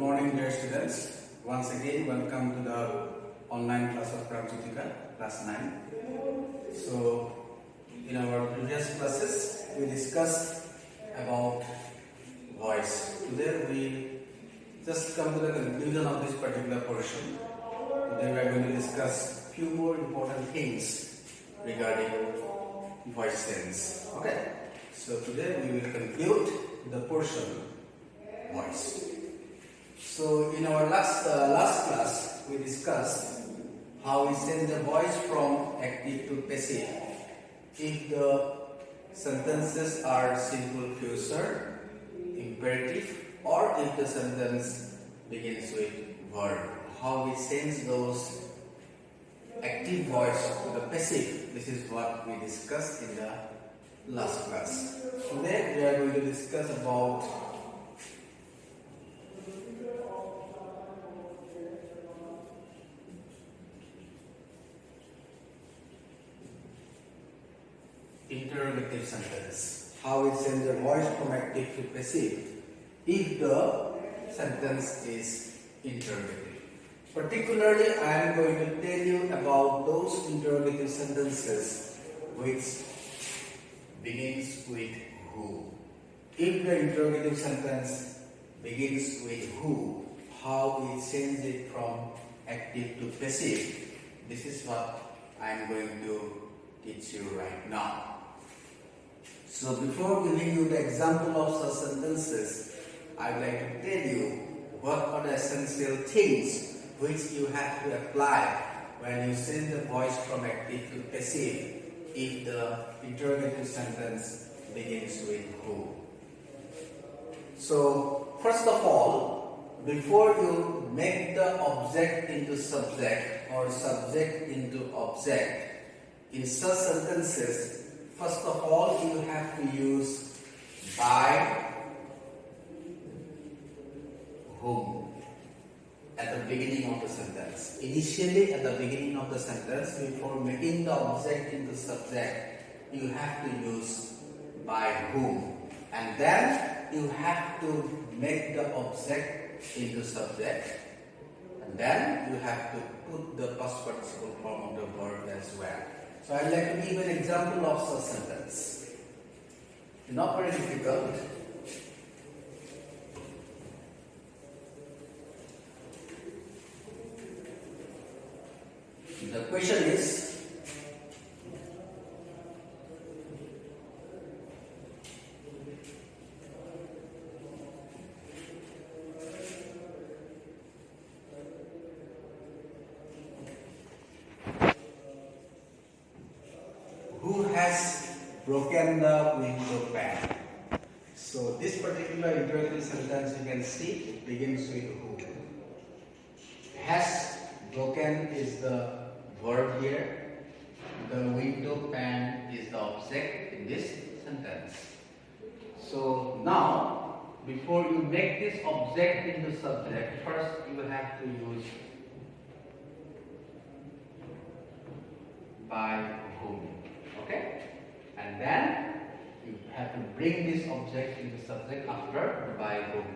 morning, dear students. Once again, welcome to the online class of part-3, class 9. So, in our previous classes, we discussed about voice. Today, we just come to the conclusion of this particular portion. Today, we are going to discuss few more important things regarding voice sense. Okay. So today, we will conclude the portion voice. So in our last class, we discussed how we send the voice from active to passive. If the sentences are simple future, imperative, or if the sentence begins with verb, how we send those active voice to the passive. This is what we discussed in the last class. Today we are going to discuss about interrogative sentence. How we send the voice from active to passive if the sentence is interrogative. Particularly, I am going to tell you about those interrogative sentences which begins with who. If the interrogative sentence begins with who, how we change it from active to passive. This is what I am going to teach you right now. So before giving you the example of such sentences, I would like to tell you what are the essential things which you have to apply when you send the voice from active to passive if the interrogative sentence begins with who. So first of all, before you make the object into subject or subject into object, in such sentences, first of all, you have to use by whom at the beginning of the sentence. Initially, at the beginning of the sentence, before making the object into subject, you have to use by whom, and then you have to make the object into subject, and then you have to put the past participle form of the verb as well. So I would like to give an example of such sentence. Not very difficult. The question is, who has broken the window pane? So this particular interrogative sentence, you can see it begins with who. Has broken is the verb here. The window pane is the object in this sentence. So now, before you make this object into subject, first you have to use by whom. Okay? And then you have to bring this object into subject after by whom.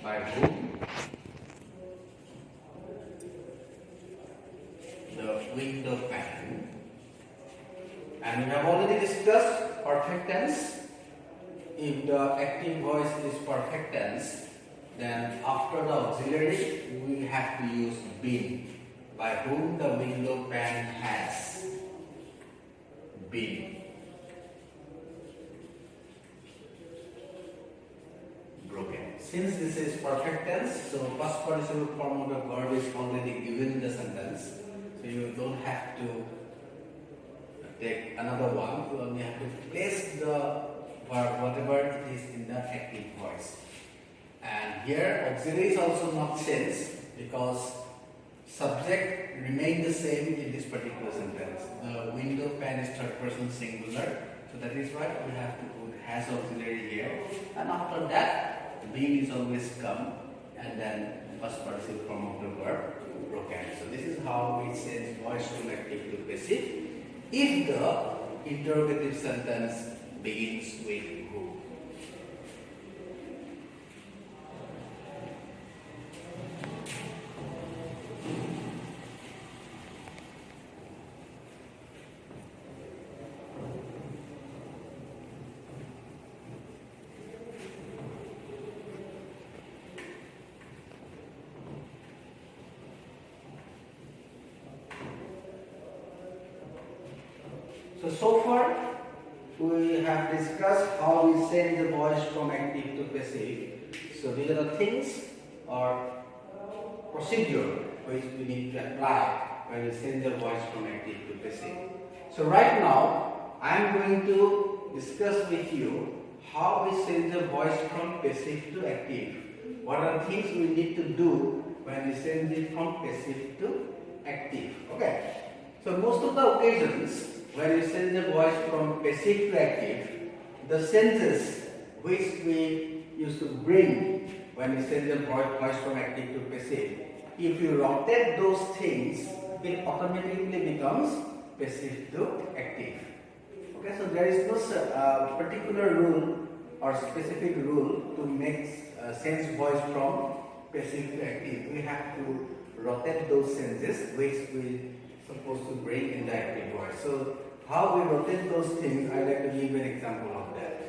By whom? The window pane. And we have already discussed perfect tense. If the active voice is perfect tense, then after the auxiliary we have to use been. By whom the window pane has been broken. Since this is perfect tense, so past participle form of the verb is already given in the sentence. So you don't have to take another one. You only have to place the verb, whatever it is in the active voice. And here auxiliary is also not changed because subject remain the same in this particular sentence. The window pane is third person singular, so that is why we have to put has auxiliary here. And after that, being is always come, and then first participle form of the verb broken. So this is how we change voice from active to passive if the interrogative sentence begins with who. So far we have discussed how we change the voice from active to passive. So these are the things or procedure which we need to apply when we change the voice from active to passive. So right now I am going to discuss with you how we change the voice from passive to active. What are the things we need to do when we change it from passive to active? Okay. So most of the occasions when we change the voice from passive to active, the changes which we used to bring when we change the voice from active to passive, if you rotate those things, it automatically becomes passive to active. Okay, so there is no particular rule or specific rule to make change voice from passive to active. We have to rotate those changes which we supposed to bring in the active voice. So how we rotate those things, I like to give an example of that.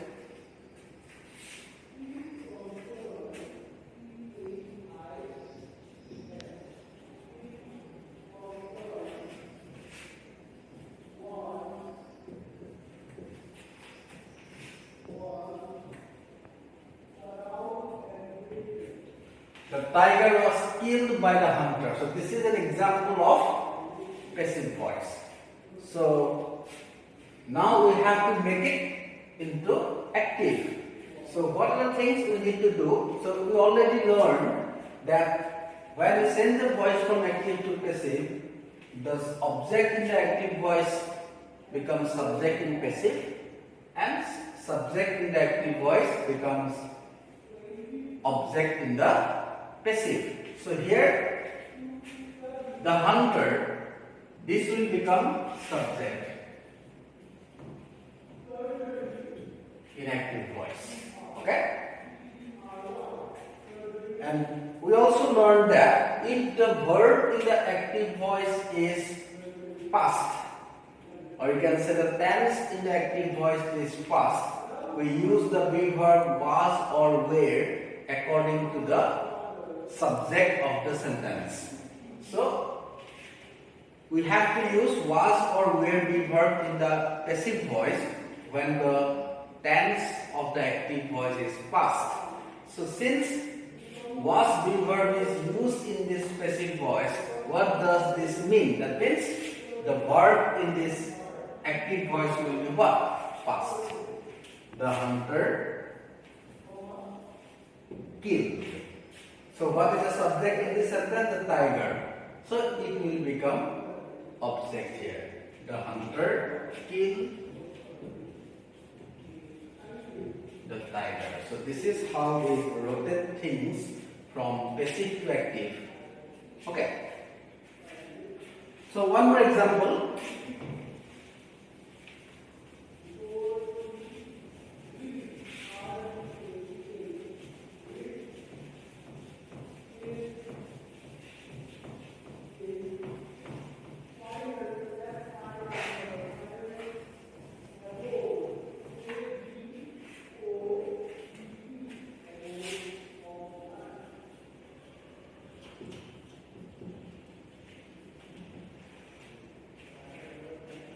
The tiger was killed by the hunter. So this is an example of passive voice. So now we have to make it into active. So what are the things we need to do? So we already learned that when we change the voice from active to passive, the object in the active voice becomes subject in passive, and subject in the active voice becomes object in the passive. So here the hunter, this will become subject in active voice. Okay? And we also learned that if the verb in the active voice is past, or you can say the tense in the active voice is past, we use the be verb was or were according to the subject of the sentence. So we have to use was or were be verb in the passive voice when the tense of the active voice is past. So since was be verb is used in this passive voice, what does this mean? That means the verb in this active voice will be what? Past. The hunter killed. So what is the subject in this sentence? The tiger. So it will become object here. The hunter killed the tiger. So this is how we rotate things from passive to active. Okay. So one more example.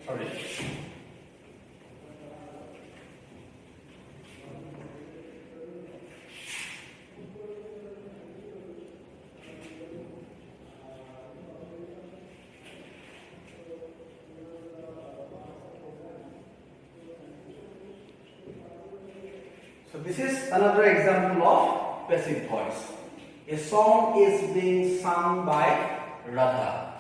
Sorry. So this is another example of passive voice. A song is being sung by Radha.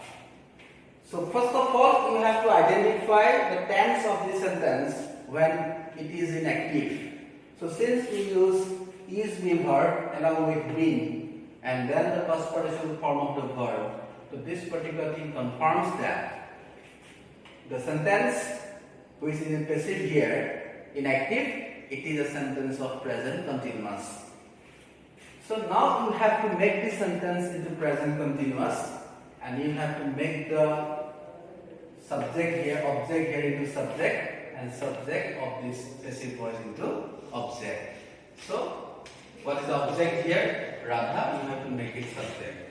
So first of all, you have to identify the tense of the sentence when it is in active. So since we use is be verb along with been and then the past participle form of the verb, so this particular thing confirms that the sentence which is in passive here, in active, it is a sentence of present continuous. So now you have to make this sentence into present continuous, and you have to make the subject here, object here into subject, and subject of this passive voice into object. So what is the object here? Radha, you have to make it subject.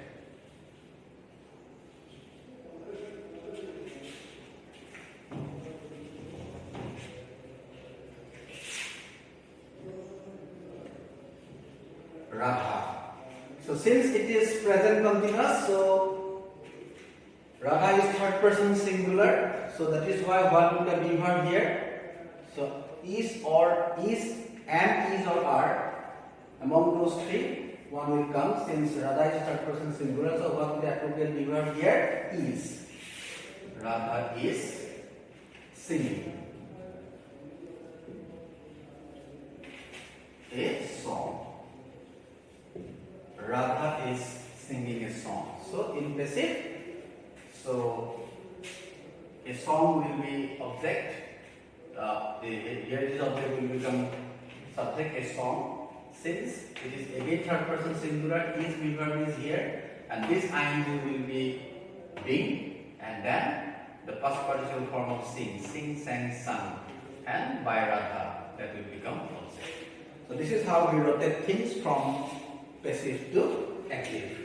since it is present continuous, so Radha is third person singular. So that is why what would be heard here? So is or is and is or are, among those three, one will come since Radha is third person singular. So what would the appropriate be heard here? Is. Radha is singing a song. Radha is singing a song. So in passive, so a song will be object. Here this object will become subject, a song. Since it is again third person singular, is verb is here, and this ing will be being, and then the past participle form of sing, sang, sung, and by Radha, that will become object. So this is how we rotate things from passive to active.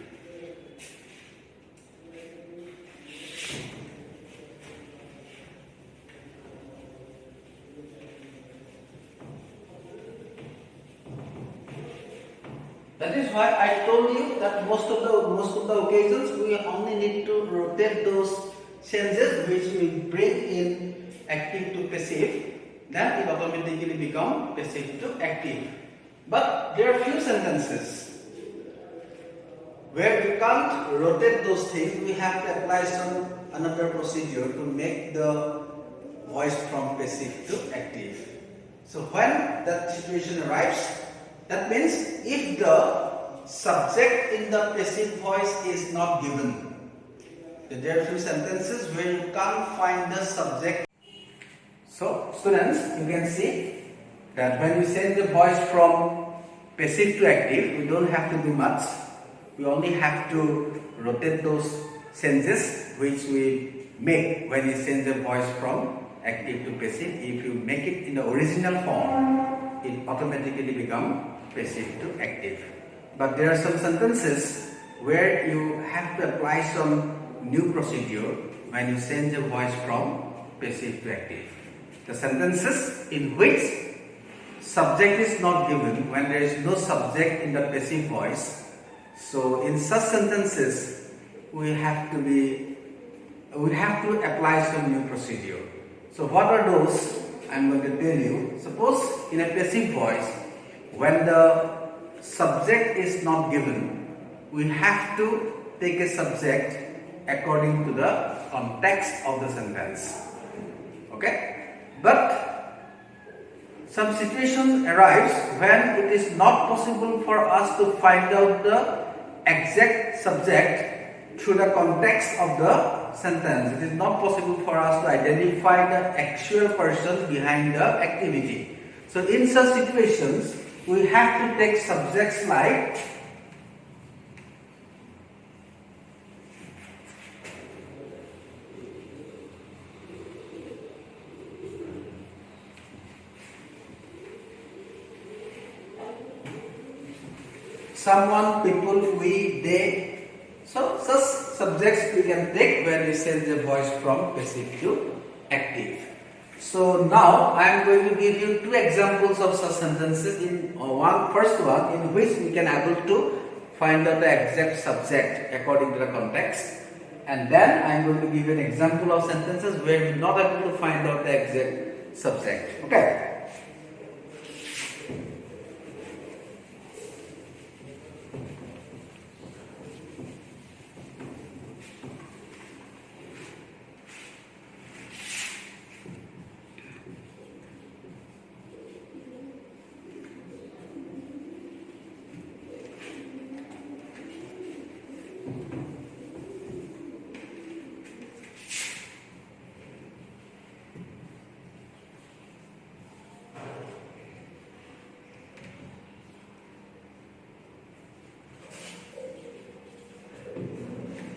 That is why I told you that most of the occasions we only need to rotate those changes which we bring in active to passive, then it automatically become passive to active. But there are few sentences where we can't rotate those things. We have to apply some another procedure to make the voice from passive to active. So when that situation arrives, that means if the subject in the passive voice is not given, there are few sentences where you can't find the subject. So students, you can see that when we send the voice from passive to active, we don't have to do much. We only have to rotate those sentences which we make when we send the voice from active to passive. If you make it in the original form, it automatically becomes passive to active. But there are some sentences where you have to apply some new procedure when you send the voice from passive to active. The sentences in which subject is not given, when there is no subject in the passive voice. So in such sentences, we have to apply some new procedure. So what are those? I'm going to tell you. Suppose in a passive voice, when the subject is not given, we have to take a subject according to the context of the sentence. Okay? But some situation arrives when it is not possible for us to find out the exact subject through the context of the sentence. It is not possible for us to identify the actual person behind the activity. So in such situations, we have to take subjects like someone, people, we, they. So such subjects we can take when we send the voice from passive to active. So now I am going to give you two examples of such sentences. First one in which we can able to find out the exact subject according to the context, and then I am going to give you an example of sentences where we are not able to find out the exact subject. Okay.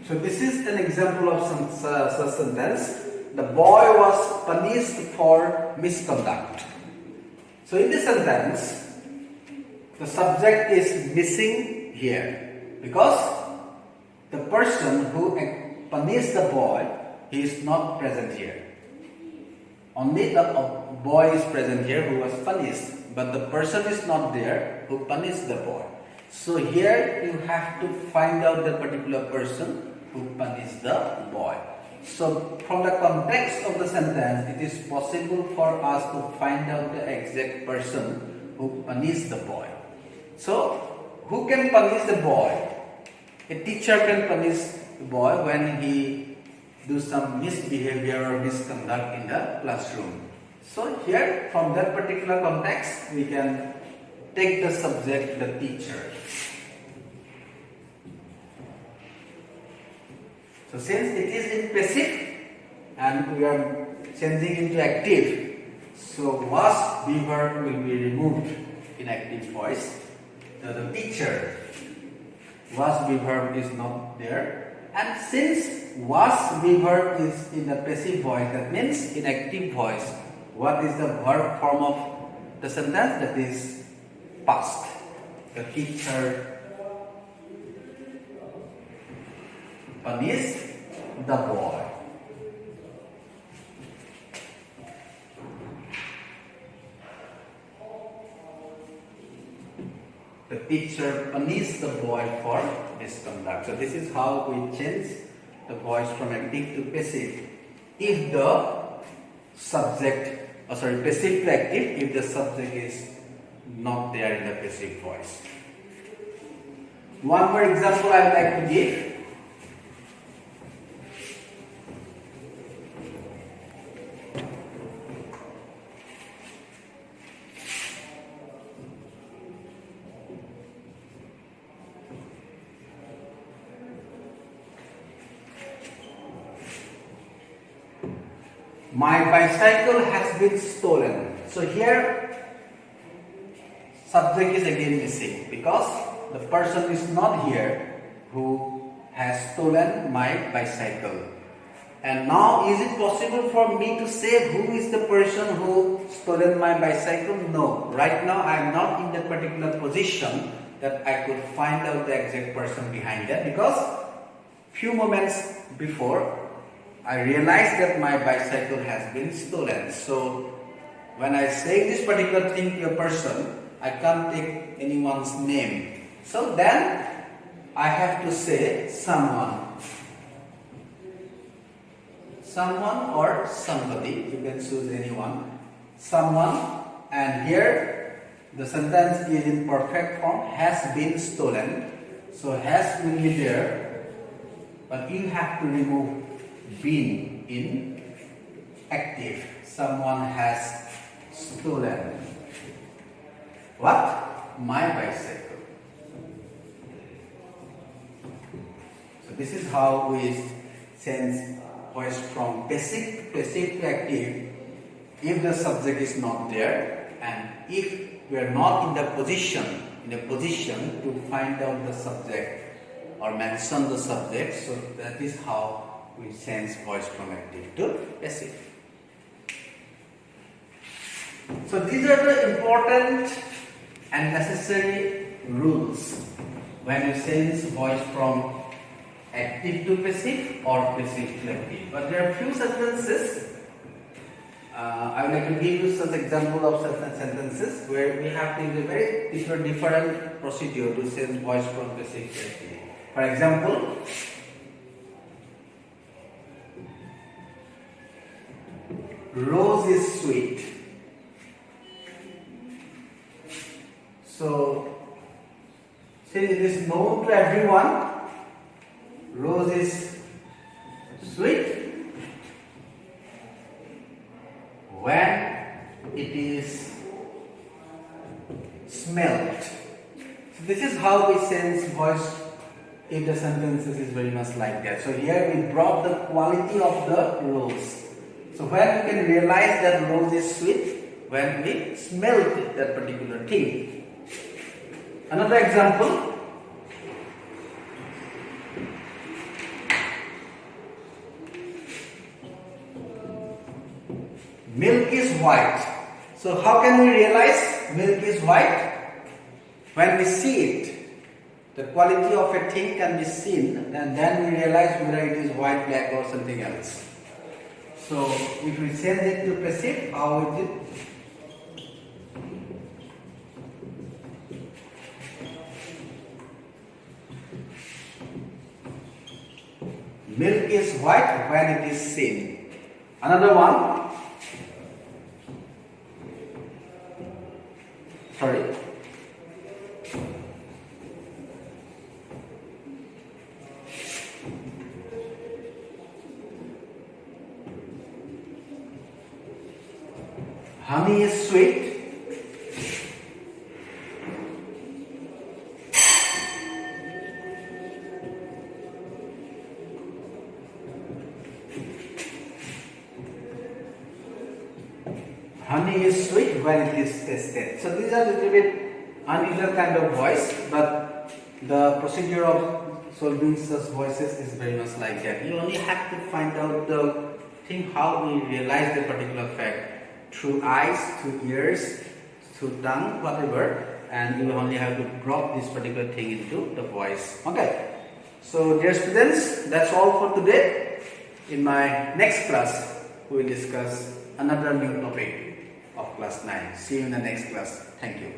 So this is an example of such sentence. The boy was punished for misconduct. So in this sentence, the subject is missing here because the person who punished the boy, he is not present here. Only the boy is present here who was punished, but the person is not there who punished the boy. So here you have to find out the particular person who punished the boy. So from the context of the sentence, it is possible for us to find out the exact person who punished the boy. So who can punish the boy? A teacher can punish the boy when he do some misbehavior or misconduct in the classroom. So here, from that particular context, we can take the subject, the teacher. So since it is in passive and we are changing into active, so was, be verb will be removed in active voice. So the teacher, was, be verb is not there. And since was, be verb is in the passive voice, that means in active voice, what is the verb form of the sentence? That is past. The teacher punished the boy. The teacher punished the boy for misconduct. So this is how we change the voice from active to passive. If the subject, passive to active, if the subject is not there in the passive voice. One more example I would like to give. My bicycle has been stolen. So here subject is again missing because the person is not here who has stolen my bicycle. And now is it possible for me to say who is the person who stolen my bicycle? No. Right now I am not in that particular position that I could find out the exact person behind that, because few moments before I realized that my bicycle has been stolen. So when I say this particular thing to a person, I can't take anyone's name. So then I have to say someone. Someone or somebody, you can choose anyone. Someone, and here the sentence is in perfect form, has been stolen. So has will be there, but you have to remove been in active. Someone has stolen what? My bicycle. So this is how we change voice from passive to active if the subject is not there, and if we are not in a position to find out the subject or mention the subject. So that is how we change voice from active to passive. So these are the important and necessary rules when you change voice from active to passive or passive to active. But there are few sentences. I would like to give you such example of certain sentences where we have to use a very different procedure to change voice from passive to active. For example, rose is sweet. So, since it is known to everyone, rose is sweet when it is smelt. So this is how we sense voice if the sentences is very much like that. So here we brought the quality of the rose. So when we can realize that rose is sweet, when we smelt that particular thing. Another example. Milk is white. So how can we realize milk is white? When we see it. The quality of a thing can be seen, and then we realize whether it is white, black or something else. So if we change it to passive, how is it? Milk is white when it is seen. Another one. Sorry. Honey is sweet. Honey is sweet when it is tasted. So these are a little bit unusual kind of voice, but the procedure of solving such voices is very much like that. You only have to find out the thing how we realize the particular fact through eyes, through ears, through tongue, whatever, and you only have to drop this particular thing into the voice. Okay. So dear students, that's all for today. In my next class, we will discuss another new topic of class 9. See you in the next class. Thank you.